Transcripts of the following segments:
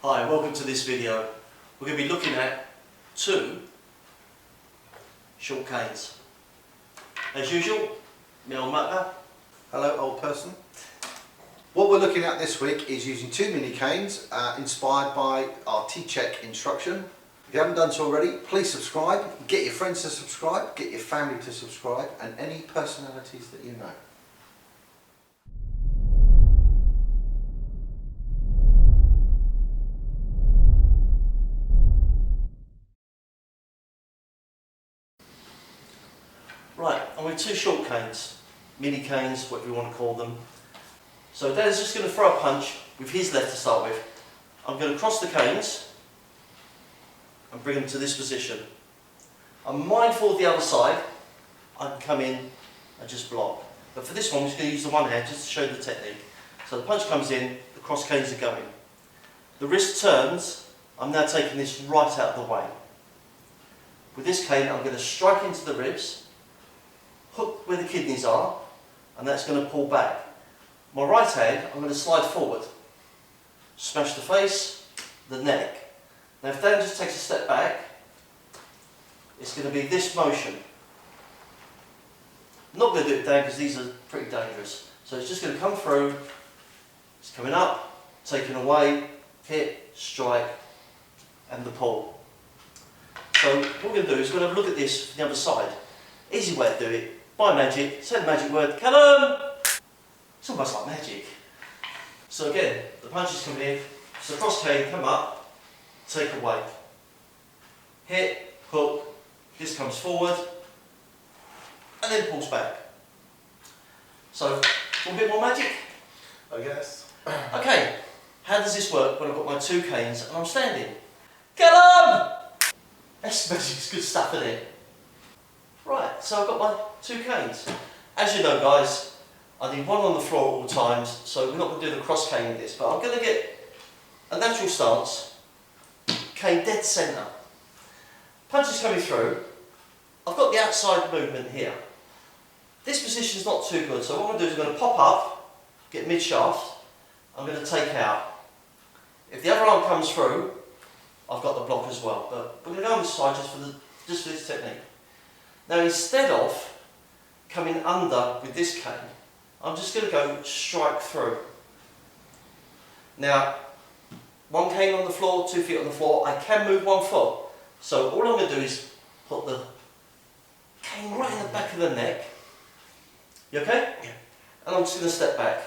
Hi, welcome to this video. We're going to be looking at two short canes. As usual, me old mucker. Hello old person. What we're looking at this week is using two mini canes inspired by our T-Check instruction. If you haven't done so already, please subscribe, get your friends to subscribe, get your family to subscribe, and any personalities that you know. Right, I'm with two short canes, mini canes, whatever you want to call them. So Dad's just going to throw a punch with his left to start with. I'm going to cross the canes and bring them to this position. I'm mindful of the other side. I can come in and just block. But for this one, I'm just going to use the one hand just to show the technique. So the punch comes in, the cross canes are going. The wrist turns, I'm now taking this right out of the way. With this cane, I'm going to strike into the ribs, hook where the kidneys are, and that's going to pull back. My right hand, I'm going to slide forward, smash the face, the neck. Now if Dan just takes a step back, it's going to be this motion. I'm not going to do it, Dan, because these are pretty dangerous. So it's just going to come through, it's coming up, taken away, hit, strike, and the pull. So what we're going to do is we're going to have a look at this from the other side. Easy way to do it. By magic, say the magic word, Callum! It's almost like magic. So again, the punches come in, so the cross cane come up, take away. Hit, hook, this comes forward, and then pulls back. So, a bit more magic? I guess. Okay, how does this work when I've got my two canes and I'm standing? Callum! That's magic's good stuff, isn't it? Right, so I've got my two canes. As you know, guys, I need one on the floor at all times, so we're not going to do the cross cane with this, but I'm going to get a natural stance, cane dead centre. Punch is coming through. I've got the outside movement here. This position is not too good, so what I'm going to do is I'm going to pop up, get mid-shaft, I'm going to take out. If the other arm comes through, I've got the block as well, but we're going to go on this side just for this technique. Now instead of coming under with this cane, I'm just going to go strike through. Now, one cane on the floor, 2 feet on the floor, I can move 1 foot. So all I'm going to do is put the cane right in the back of the neck. You okay? Yeah. And I'm just going to step back.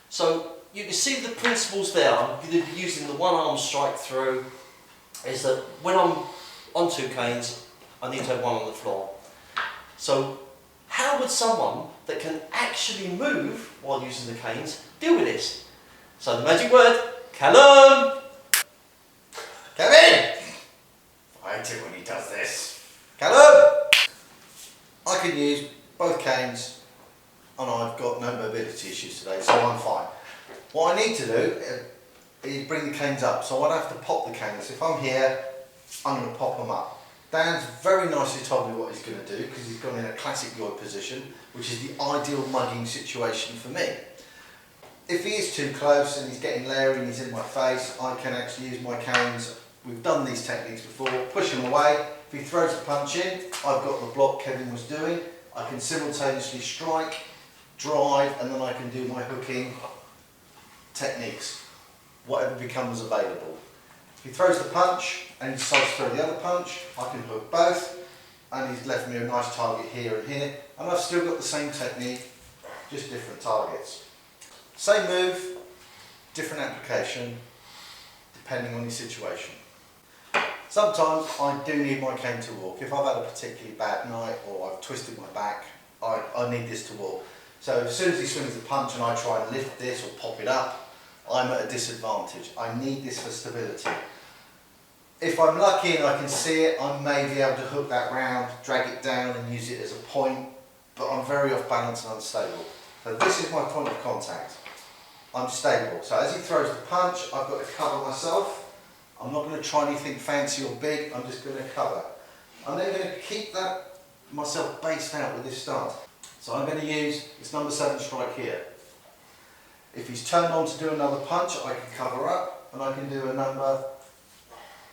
So you can see the principles there. I'm going to be using the one arm strike through. Is that when I'm on two canes, I need to have one on the floor. So how would someone that can actually move while using the canes deal with this? So the magic word, Callum! Come in! I do when he does this. Callum! I can use both canes and I've got no mobility issues today, so I'm fine. What I need to do is bring the canes up, so I'd have to pop the canes. If I'm here, I'm going to pop them up. Dan's very nicely told me what he's going to do because he's gone in a classic Lloyd position, which is the ideal mugging situation for me. If he is too close and he's getting leery and he's in my face, I can actually use my canes. We've done these techniques before, push him away. If he throws the punch in, I've got the block Kevin was doing. I can simultaneously strike, drive, and then I can do my hooking techniques, whatever becomes available. If he throws the punch and he decides to throw the other punch, I can hook both, and he's left me a nice target here and here, and I've still got the same technique, just different targets. Same move, different application, depending on your situation. Sometimes I do need my cane to walk. If I've had a particularly bad night or I've twisted my back, I need this to walk. So as soon as he swings the punch and I try and lift this or pop it up, I'm at a disadvantage. I need this for stability. If I'm lucky and I can see it, I may be able to hook that round, drag it down and use it as a point, but I'm very off balance and unstable. So this is my point of contact. I'm stable. So as he throws the punch, I've got to cover myself. I'm not going to try anything fancy or big, I'm just going to cover. I'm then going to keep that myself based out with this stance. So I'm going to use this number 7 strike here. If he's turned on to do another punch, I can cover up and I can do a number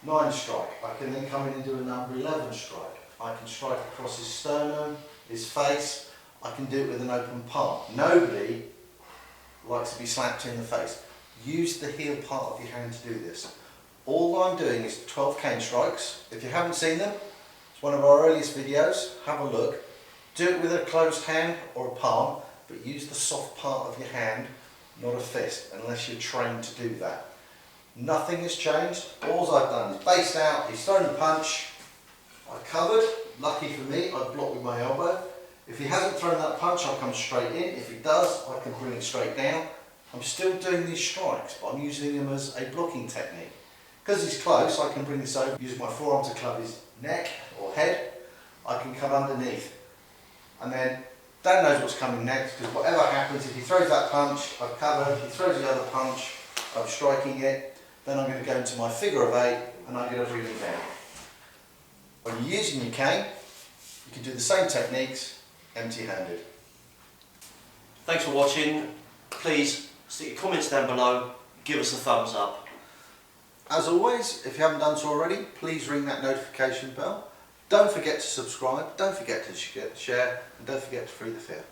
9 strike. I can then come in and do a number 11 strike. I can strike across his sternum, his face. I can do it with an open palm. Nobody likes to be slapped in the face. Use the heel part of your hand to do this. All I'm doing is 12 cane strikes. If you haven't seen them, it's one of our earliest videos. Have a look. Do it with a closed hand or a palm, but use the soft part of your hand, not a fist, unless you're trained to do that. Nothing has changed. All I've done is based out, he's thrown the punch, I covered. Lucky for me, I blocked with my elbow. If he hasn't thrown that punch, I'll come straight in. If he does, I can bring it straight down. I'm still doing these strikes, but I'm using them as a blocking technique. Because he's close, I can bring this over, using my forearm to club his neck or head. I can come underneath. And then Dan knows what's coming next, because whatever happens, if he throws that punch, I've covered. If he throws the other punch, I'm striking it. Then I'm going to go into my figure of 8 and I'm going to bring him down. When you're using your cane, you can do the same techniques empty-handed. Thanks for watching. Please stick your comments down below, give us a thumbs up. As always, if you haven't done so already, please ring that notification bell. Don't forget to subscribe, don't forget to share, and don't forget to free the fear.